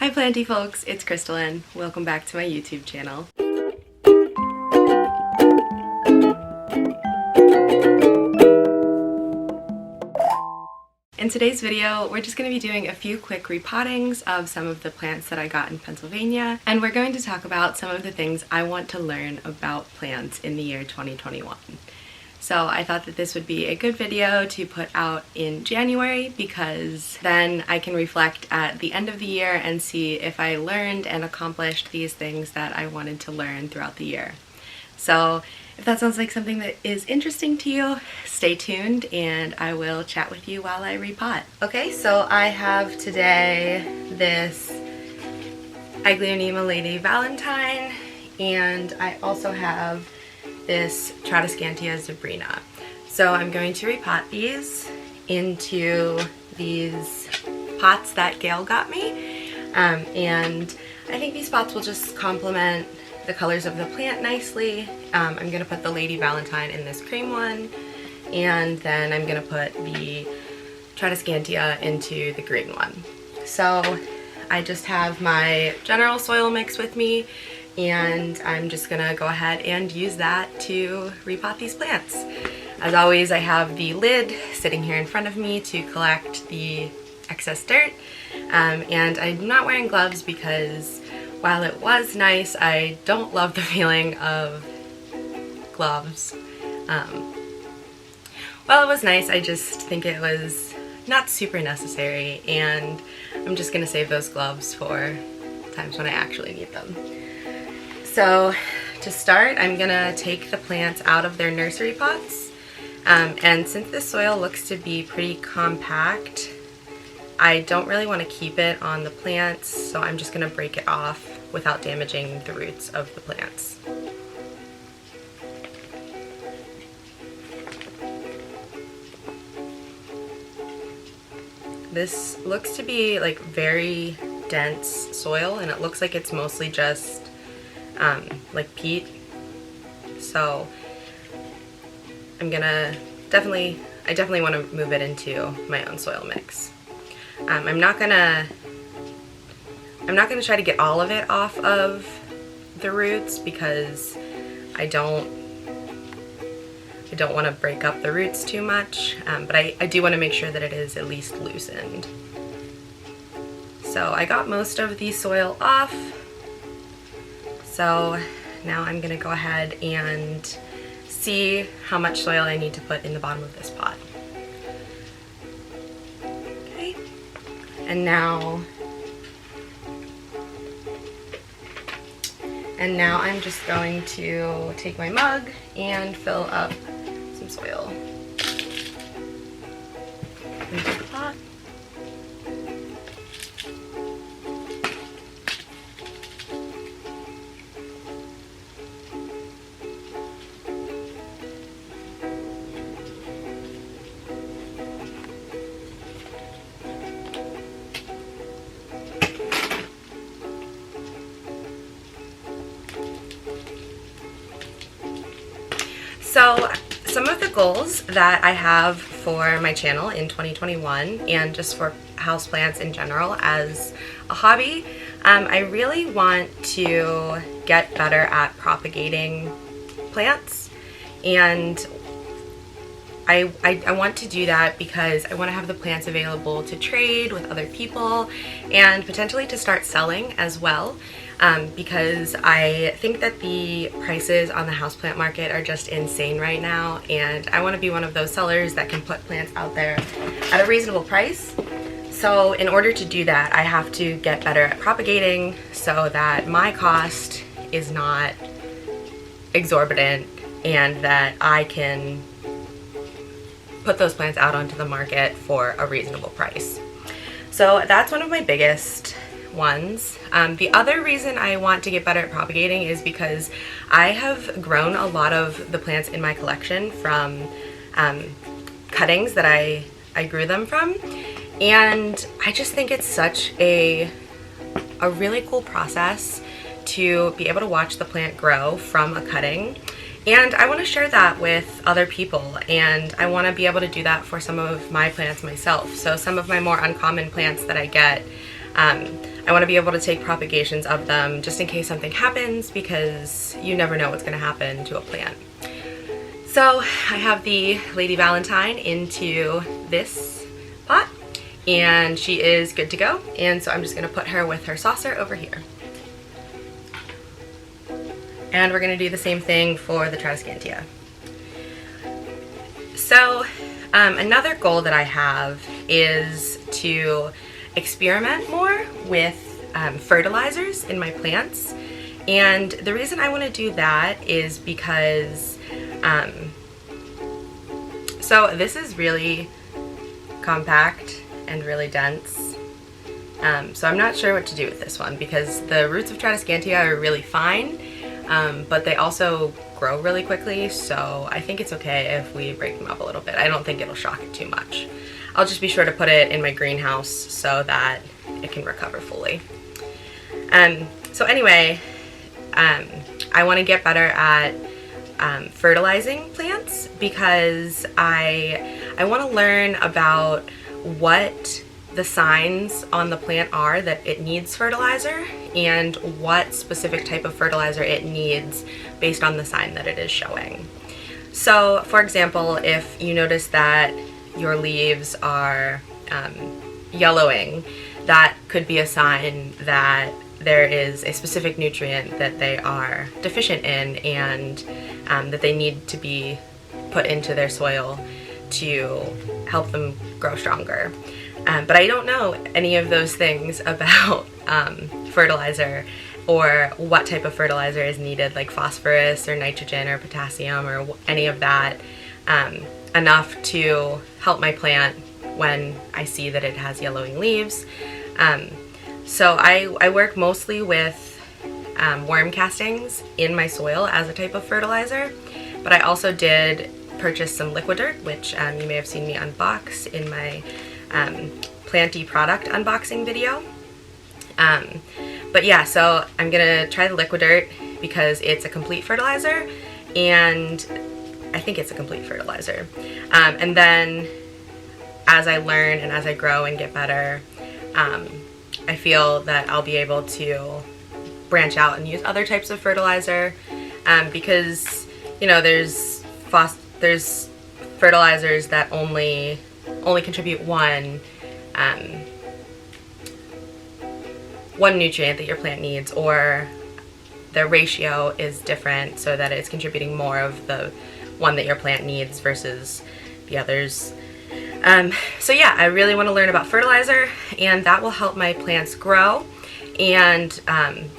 Hi Planty folks, it's Crystalline. Welcome back to my YouTube channel. In today's video, we're just going to be doing a few quick repottings of some of the plants that I got in Pennsylvania, and we're going to talk about some of the things I want to learn about plants in the year 2021. So I thought that this would be a good video to put out in January because then I can reflect at the end of the year and see if I learned and accomplished these things that I wanted to learn throughout the year. So if that sounds like something that is interesting to you, stay tuned and I will chat with you while I repot. Okay, so I have today this Aglaonema Lady Valentine, and I also have this Tradescantia zebrina. So I'm going to repot these into these pots that Gail got me, and I think these pots will just complement the colors of the plant nicely. I'm going to put the Lady Valentine in this cream one, and then I'm going to put the Tradescantia into the green one. So I just have my general soil mix with me, and I'm just gonna go ahead and use that to repot these plants. As always, I have the lid sitting here in front of me to collect the excess dirt, and I'm not wearing gloves because while it was nice, I don't love the feeling of gloves. While it was nice, I just think it was not super necessary, and I'm just gonna save those gloves for times when I actually need them. So to start, I'm gonna take the plants out of their nursery pots, and since this soil looks to be pretty compact, I don't really want to keep it on the plants, so I'm just gonna break it off without damaging the roots of the plants. This looks to be like very dense soil, and it looks like it's mostly just like peat, so I definitely want to move it into my own soil mix. I'm not gonna try to get all of it off of the roots because I don't want to break up the roots too much, but I do want to make sure that it is at least loosened. So I got most of the soil off. So now I'm going to go ahead and see how much soil I need to put in the bottom of this pot. Okay, and now I'm just going to take my mug and fill up some soil into the pot. So some of the goals that I have for my channel in 2021 and just for houseplants in general as a hobby, I really want to get better at propagating plants, and I want to do that because I want to have the plants available to trade with other people and potentially to start selling as well, because I think that the prices on the houseplant market are just insane right now, and I want to be one of those sellers that can put plants out there at a reasonable price. So in order to do that, I have to get better at propagating so that my cost is not exorbitant and that I can put those plants out onto the market for a reasonable price. So that's one of my biggest ones. The other reason I want to get better at propagating is because I have grown a lot of the plants in my collection from cuttings that I grew them from, and I just think it's such a really cool process to be able to watch the plant grow from a cutting. And I want to share that with other people, and I want to be able to do that for some of my plants myself. So some of my more uncommon plants that I get, I want to be able to take propagations of them just in case something happens, because you never know what's going to happen to a plant. So I have the Lady Valentine into this pot, and she is good to go. And so I'm just going to put her with her saucer over here. And we're going to do the same thing for the Tradescantia. So another goal that I have is to experiment more with fertilizers in my plants. And the reason I want to do that is because so this is really compact and really dense. So I'm not sure what to do with this one, because the roots of Tradescantia are really fine, but they also grow really quickly, so I think it's okay if we break them up a little bit. I don't think it'll shock it too much. I'll just be sure to put it in my greenhouse so that it can recover fully. So anyway, I want to get better at fertilizing plants, because I want to learn about what the signs on the plant are that it needs fertilizer, and what specific type of fertilizer it needs based on the sign that it is showing. So for example, if you notice that your leaves are yellowing, that could be a sign that there is a specific nutrient that they are deficient in, and that they need to be put into their soil to help them grow stronger. But I don't know any of those things about fertilizer, or what type of fertilizer is needed, like phosphorus or nitrogen or potassium or any of that, enough to help my plant when I see that it has yellowing leaves. So I work mostly with worm castings in my soil as a type of fertilizer, but I also did purchase some liquid dirt, which you may have seen me unbox in my Planty product unboxing video. But yeah, so I'm gonna try the liquid dirt because it's a complete fertilizer, and I think it's a complete fertilizer. And then as I learn and as I grow and get better, I feel that I'll be able to branch out and use other types of fertilizer, because you know there's fertilizers that only contribute one nutrient that your plant needs, or the ratio is different so that it's contributing more of the one that your plant needs versus the others. So yeah, I really want to learn about fertilizer, and that will help my plants grow and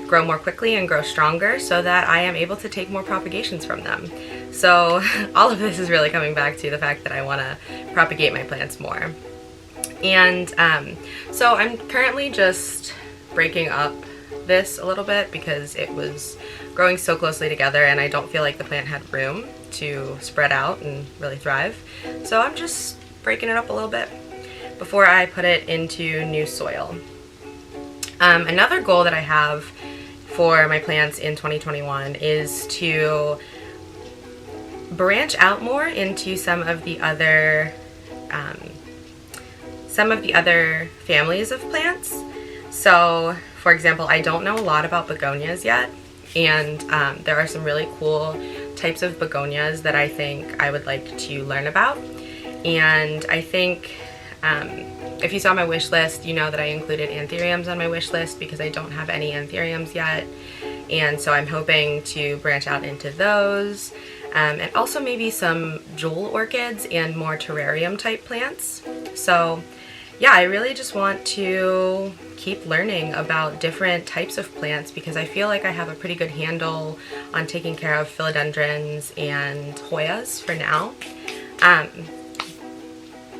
grow more quickly and grow stronger, so that I am able to take more propagations from them. So all of this is really coming back to the fact that I want to propagate my plants more. And so I'm currently just breaking up this a little bit because it was growing so closely together, and I don't feel like the plant had room to spread out and really thrive. So I'm just breaking it up a little bit before I put it into new soil. Another goal that I have for my plants in 2021 is to branch out more into some of the other families of plants. So for example, I don't know a lot about begonias yet, and there are some really cool types of begonias that I think I would like to learn about. And I think if you saw my wish list, you know that I included anthuriums on my wish list because I don't have any anthuriums yet, and so I'm hoping to branch out into those, and also maybe some jewel orchids and more terrarium type plants. So yeah, I really just want to keep learning about different types of plants because I feel like I have a pretty good handle on taking care of philodendrons and Hoyas for now.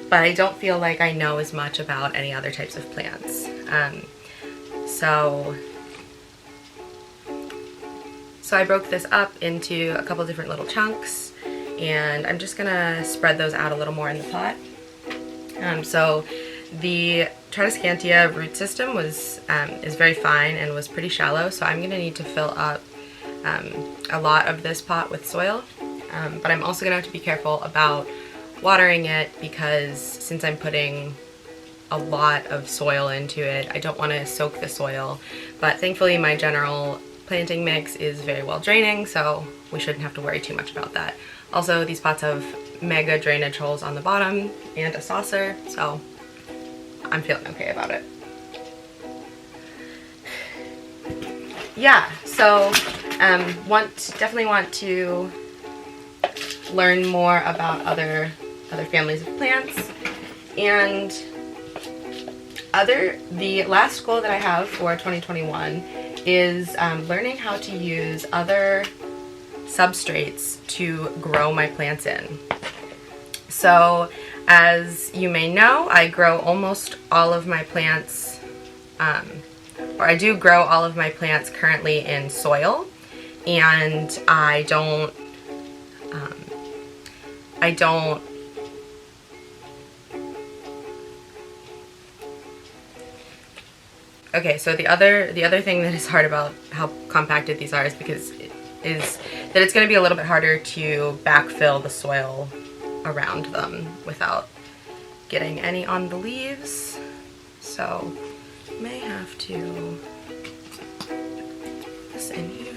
But I don't feel like I know as much about any other types of plants. So I broke this up into a couple different little chunks, and I'm just gonna spread those out a little more in the pot. So the Tradescantia root system is very fine and was pretty shallow, so I'm gonna need to fill up a lot of this pot with soil. But I'm also gonna have to be careful about watering it because since I'm putting a lot of soil into it. I don't want to soak the soil, but thankfully my general planting mix is very well draining, so we shouldn't have to worry too much about that. Also, these pots have mega drainage holes on the bottom and a saucer, so I'm feeling okay about it. Yeah, so definitely want to learn more about other families of plants. And the last goal that I have for 2021 is learning how to use other substrates to grow my plants in. So as you may know, I grow almost all of my plants, or I do grow all of my plants currently in soil, and I don't okay, so the other thing that is hard about how compacted these are is that it's going to be a little bit harder to backfill the soil around them without getting any on the leaves. So may have to put this in here.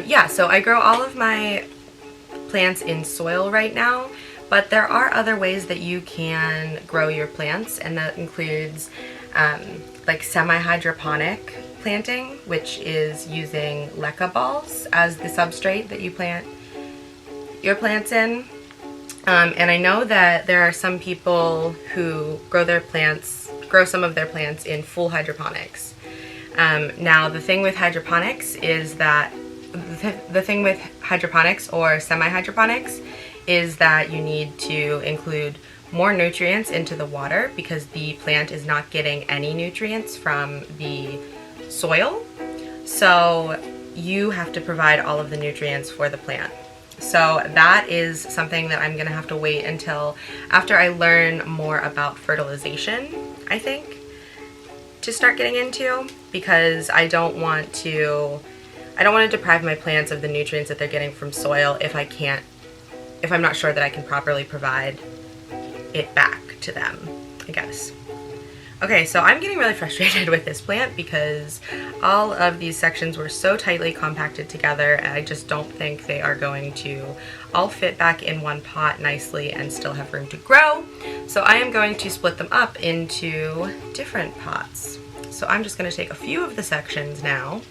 Yeah, so I grow all of my plants in soil right now, but there are other ways that you can grow your plants, and that includes like semi-hydroponic planting, which is using leca balls as the substrate that you plant your plants in. And I know that there are some people who grow some of their plants in full hydroponics. Now the thing with hydroponics is that the thing with hydroponics or semi-hydroponics is that you need to include more nutrients into the water because the plant is not getting any nutrients from the soil. So you have to provide all of the nutrients for the plant. So that is something that I'm going to have to wait until after I learn more about fertilization, I think, to start getting into, because I don't want to deprive my plants of the nutrients that they're getting from soil if I'm not sure that I can properly provide it back to them, I guess. Okay, so I'm getting really frustrated with this plant because all of these sections were so tightly compacted together, and I just don't think they are going to all fit back in one pot nicely and still have room to grow. So I am going to split them up into different pots. So I'm just going to take a few of the sections now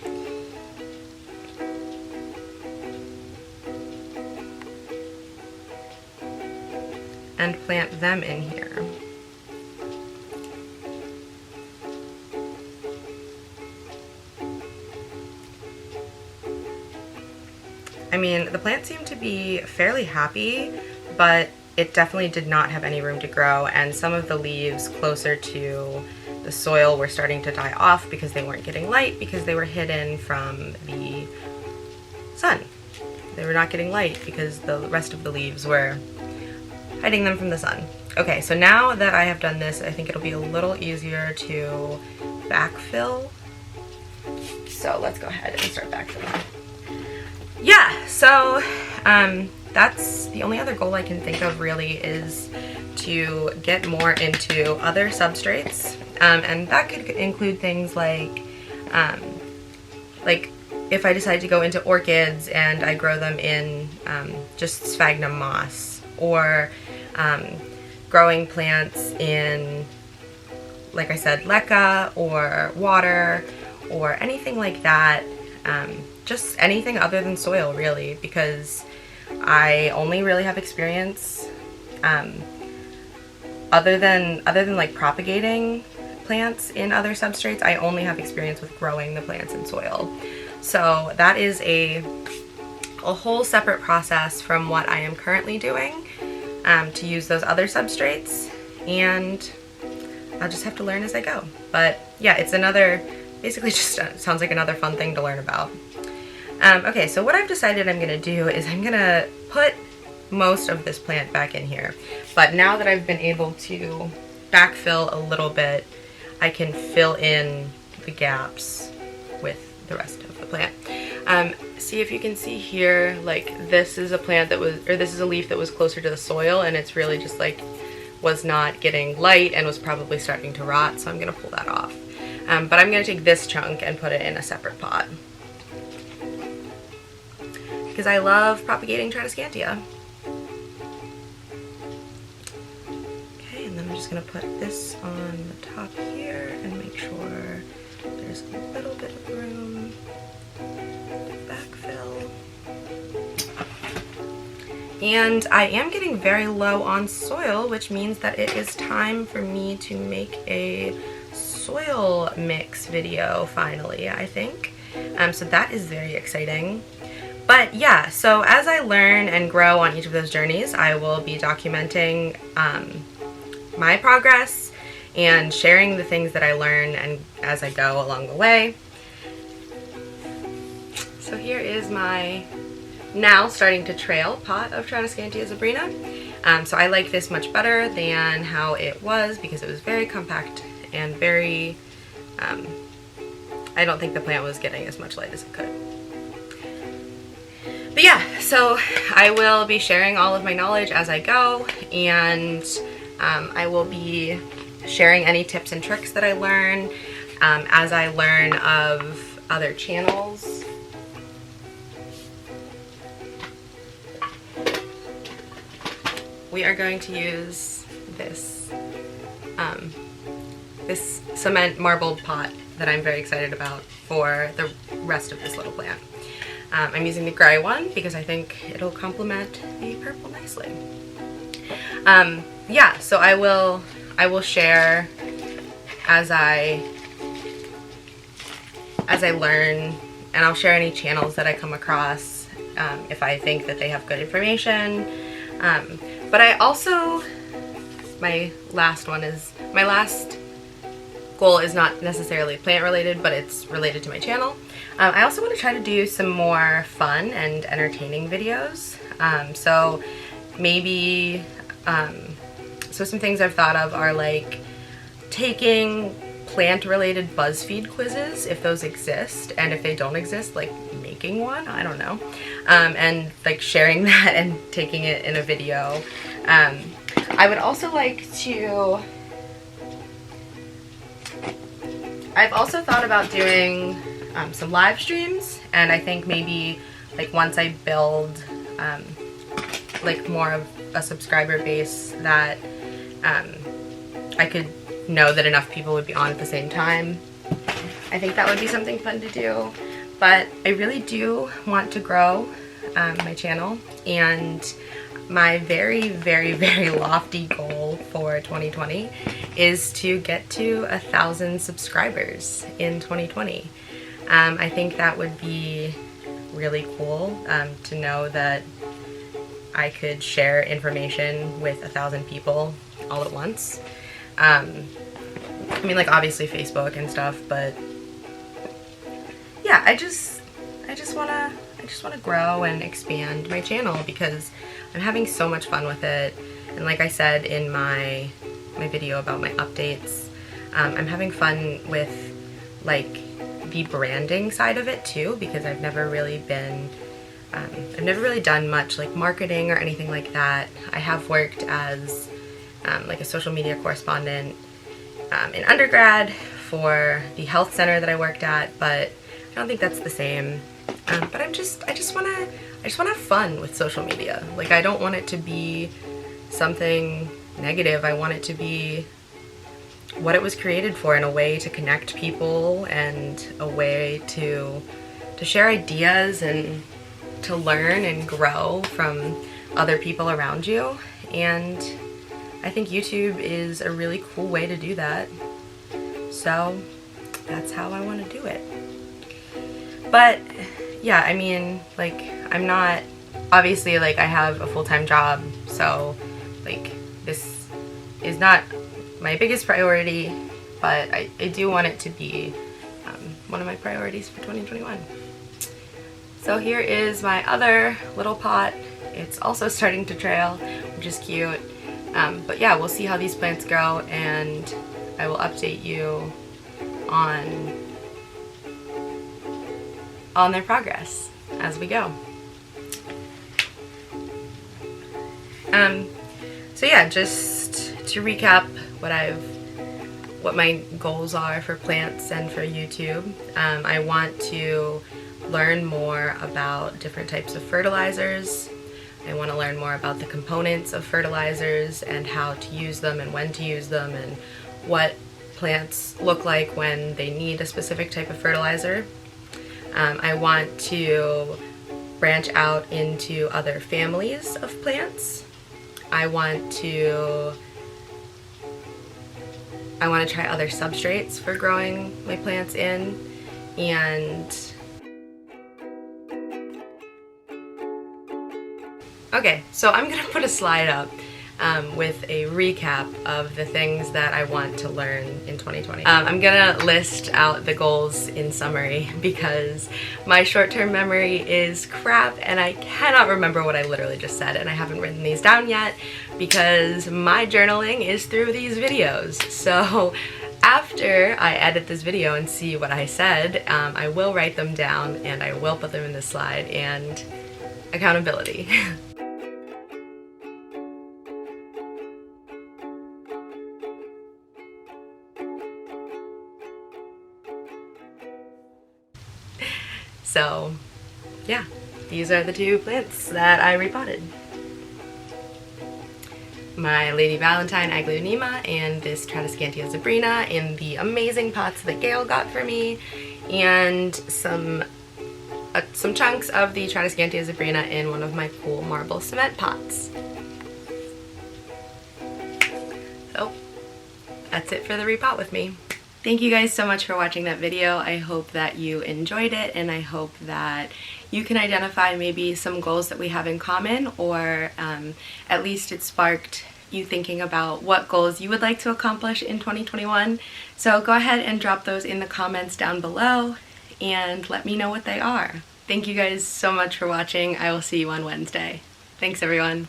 and plant them in here. I mean, the plants seem to be fairly happy, but it definitely did not have any room to grow, and some of the leaves closer to the soil were starting to die off because they weren't getting light, because they were hidden from the sun. They were not getting light because the rest of the leaves were hiding them from the sun. Okay, so now that I have done this, I think it'll be a little easier to backfill. So let's go ahead and start backfilling. Yeah, so that's the only other goal I can think of really, is to get more into other substrates, and that could include things like if I decide to go into orchids and I grow them in just sphagnum moss, or growing plants in, like I said, leca or water or anything like that. Just anything other than soil, really, because I only really have experience other than like propagating plants in other substrates. I only have experience with growing the plants in soil. So that is a whole separate process from what I am currently doing to use those other substrates, and I'll just have to learn as I go. But yeah, it's basically just sounds like another fun thing to learn about. Okay, so what I've decided I'm going to do is I'm going to put most of this plant back in here. But now that I've been able to backfill a little bit, I can fill in the gaps with the rest of the plant. See if you can see here, like this is a plant that was, or this is a leaf that was closer to the soil, and it's really just like was not getting light and was probably starting to rot, so I'm gonna pull that off. But I'm gonna take this chunk and put it in a separate pot because I love propagating Tradescantia. Okay, and then I'm just gonna put this on the top here and make sure there's a little bit of room to backfill. And I am getting very low on soil, which means that it is time for me to make a soil mix video finally, I think. So that is very exciting. But yeah, so as I learn and grow on each of those journeys, I will be documenting my progress and sharing the things that I learn and as I go along the way. So here is my now starting to trail pot of Tradescantia zebrina. So I like this much better than how it was because it was very compact and very, I don't think the plant was getting as much light as it could. But yeah, so I will be sharing all of my knowledge as I go, and I will be sharing any tips and tricks that I learn as I learn of other channels. We are going to use this this cement marbled pot that I'm very excited about for the rest of this little plant. I'm using the gray one because I think it'll complement the purple nicely. Yeah, so I will share as I learn, and I'll share any channels that I come across if I think that they have good information. But I also, my last goal is not necessarily plant related, but it's related to my channel. I also want to try to do some more fun and entertaining videos. So maybe, so some things I've thought of are like taking plant related BuzzFeed quizzes, if those exist, and if they don't exist, like making one, I don't know, and like sharing that and taking it in a video. I would also like to, I've also thought about doing some live streams, and I think maybe like once I build like more of a subscriber base that I could know that enough people would be on at the same time, I think that would be something fun to do. But I really do want to grow my channel, and my very, very, very lofty goal for 2020 is to get to 1,000 subscribers in 2020. I think that would be really cool to know that I could share information with 1,000 people all at once. I mean, like obviously Facebook and stuff, but yeah, I just wanna grow and expand my channel because I'm having so much fun with it. And like I said in my video about my updates, I'm having fun with like the branding side of it too, because I've never really done much like marketing or anything like that. I have worked as like a social media correspondent in undergrad for the health center that I worked at, but I don't think that's the same. But I just want to have fun with social media. Like, I don't want it to be something negative. I want it to be what it was created for, in a way to connect people and a way to share ideas and to learn and grow from other people around you. And I think YouTube is a really cool way to do that. So that's how I want to do it. But yeah, I mean, like, I'm not, obviously, like, I have a full-time job, so like this is not my biggest priority, but I do want it to be one of my priorities for 2021. So here is my other little pot. It's also starting to trail, which is cute. But yeah, we'll see how these plants grow, and I will update you on on their progress as we go. So yeah, just to recap what my goals are for plants and for YouTube. I want to learn more about different types of fertilizers. I want to learn more about the components of fertilizers and how to use them and when to use them and what plants look like when they need a specific type of fertilizer. I want to branch out into other families of plants. I want to try other substrates for growing my plants in, and okay, so I'm gonna put a slide up with a recap of the things that I want to learn in 2020. I'm gonna list out the goals in summary because my short-term memory is crap and I cannot remember what I literally just said, and I haven't written these down yet because my journaling is through these videos. So after I edit this video and see what I said, I will write them down and I will put them in this slide. And accountability. So yeah, these are the two plants that I repotted. My Lady Valentine Aglaonema and this Tradescantia zebrina in the amazing pots that Gail got for me, and some chunks of the Tradescantia zebrina in one of my cool marble cement pots. So that's it for the repot with me. Thank you guys so much for watching that video. I hope that you enjoyed it, and I hope that you can identify maybe some goals that we have in common, or at least it sparked you thinking about what goals you would like to accomplish in 2021. So go ahead and drop those in the comments down below and let me know what they are. Thank you guys so much for watching. I will see you on Wednesday. Thanks everyone.